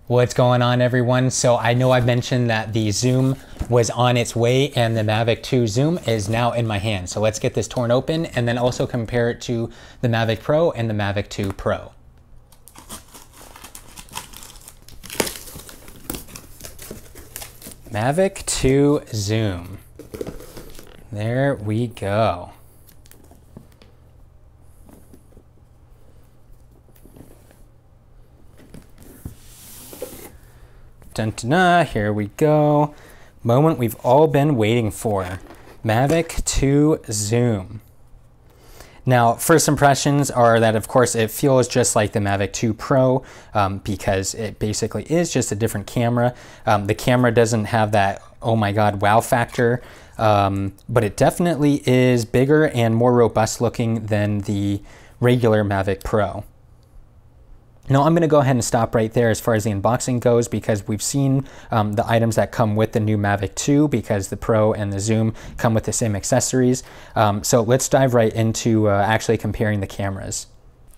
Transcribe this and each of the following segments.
What's going on, everyone? So I know I mentioned that the zoom was on its way and the Mavic 2 zoom is now in my hand. So let's get this torn open and then also compare it to the Mavic Pro and the Mavic 2 Pro. Mavic 2 zoom. There we go. Dun, dun, dun, here we go. Moment we've all been waiting for. Mavic 2 zoom. Now, first impressions are that, of course, it feels just like the Mavic 2 Pro because it basically is just a different camera. The camera doesn't have that, oh my God, wow factor, but it definitely is bigger and more robust looking than the regular Mavic Pro. Now I'm going to go ahead and stop right there as far as the unboxing goes because we've seen the items that come with the new Mavic 2 because the Pro and the Zoom come with the same accessories. So let's dive right into actually comparing the cameras.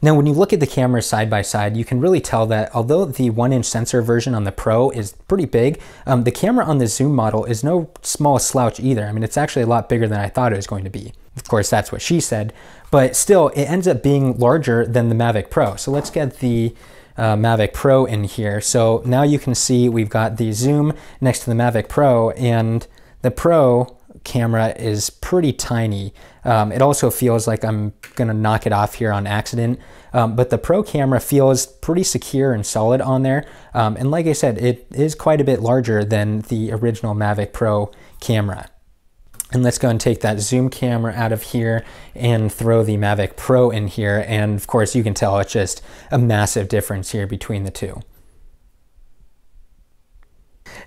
Now when you look at the cameras side by side, you can really tell that although the 1-inch sensor version on the Pro is pretty big, the camera on the Zoom model is no small slouch either. I mean, it's actually a lot bigger than I thought it was going to be. Of course, that's what she said, but still it ends up being larger than the Mavic Pro. So let's get the Mavic Pro in here. So now you can see we've got the Zoom next to the Mavic Pro, and the Pro camera is pretty tiny. It also feels like I'm gonna knock it off here on accident, but the Pro camera feels pretty secure and solid on there. And like I said, it is quite a bit larger than the original Mavic Pro camera. And let's go and take that Zoom camera out of here and throw the Mavic Pro in here. And of course, you can tell it's just a massive difference here between the two.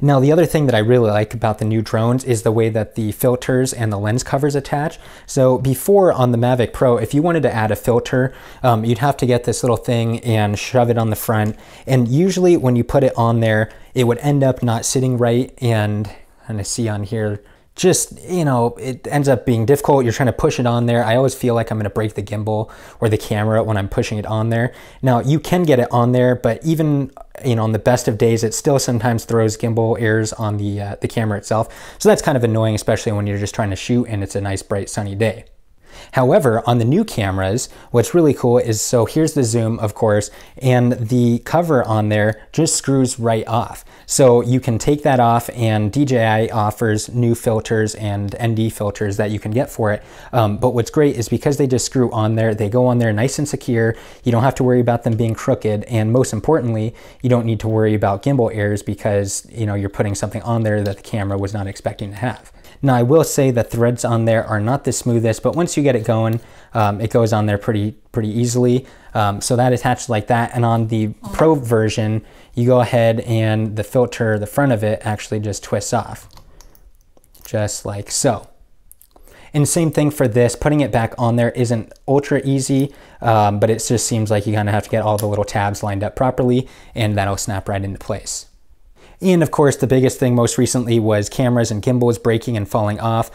Now, the other thing that I really like about the new drones is the way that the filters and the lens covers attach. So before on the Mavic Pro, if you wanted to add a filter, you'd have to get this little thing and shove it on the front. And usually when you put it on there, it would end up not sitting right. And I see on here, just, you know, it ends up being difficult. You're trying to push it on there. I always feel like I'm going to break the gimbal or the camera when I'm pushing it on there. Now, you can get it on there, but even, you know, on the best of days, it still sometimes throws gimbal errors on the camera itself. So that's kind of annoying, especially when you're just trying to shoot and it's a nice, bright, sunny day. However, on the new cameras, what's really cool is, so here's the zoom, of course, and the cover on there just screws right off. So you can take that off, and DJI offers new filters and ND filters that you can get for it. But what's great is because they just screw on there, they go on there nice and secure. You don't have to worry about them being crooked. And most importantly, you don't need to worry about gimbal errors because, you know, you're putting something on there that the camera was not expecting to have. Now, I will say the threads on there are not the smoothest, but once you get it going, it goes on there pretty easily. So that attaches like that. And on the Pro version, you go ahead and the filter, the front of it actually just twists off, just like so. And same thing for this, putting it back on there isn't ultra easy, but it just seems like you kind of have to get all the little tabs lined up properly, and that'll snap right into place. And of course, the biggest thing most recently was cameras and gimbals breaking and falling off.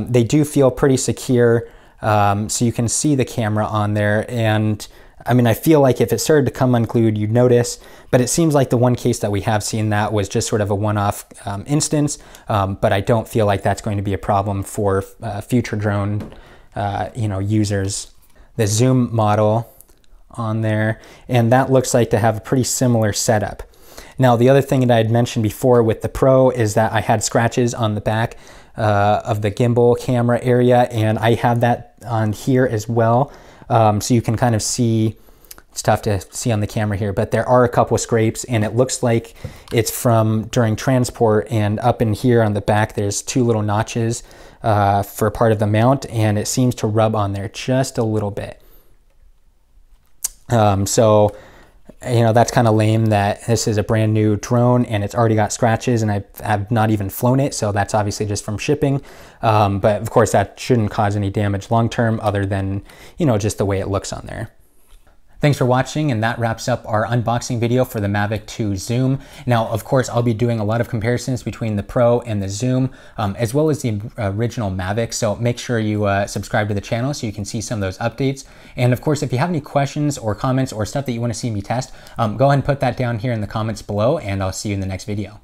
They do feel pretty secure, so you can see the camera on there. And I mean, I feel like if it started to come unglued, you'd notice, but it seems like the one case that we have seen that was just sort of a one-off instance, but I don't feel like that's going to be a problem for future drone you know, users. The Zoom model on there, and that looks like to have a pretty similar setup. Now, the other thing that I had mentioned before with the Pro is that I had scratches on the back of the gimbal camera area, and I have that on here as well. So you can kind of see, it's tough to see on the camera here, but there are a couple of scrapes, and it looks like it's from during transport. And up in here on the back, there's two little notches for part of the mount, and it seems to rub on there just a little bit. So, you know, that's kind of lame that this is a brand new drone and it's already got scratches, and I have not even flown it. So that's obviously just from shipping. But of course that shouldn't cause any damage long-term other than, you know, just the way it looks on there. Thanks for watching, and that wraps up our unboxing video for the Mavic 2 Zoom. Now, of course, I'll be doing a lot of comparisons between the Pro and the Zoom, as well as the original Mavic, so make sure you subscribe to the channel so you can see some of those updates. And of course, if you have any questions or comments or stuff that you want to see me test, go ahead and put that down here in the comments below, and I'll see you in the next video.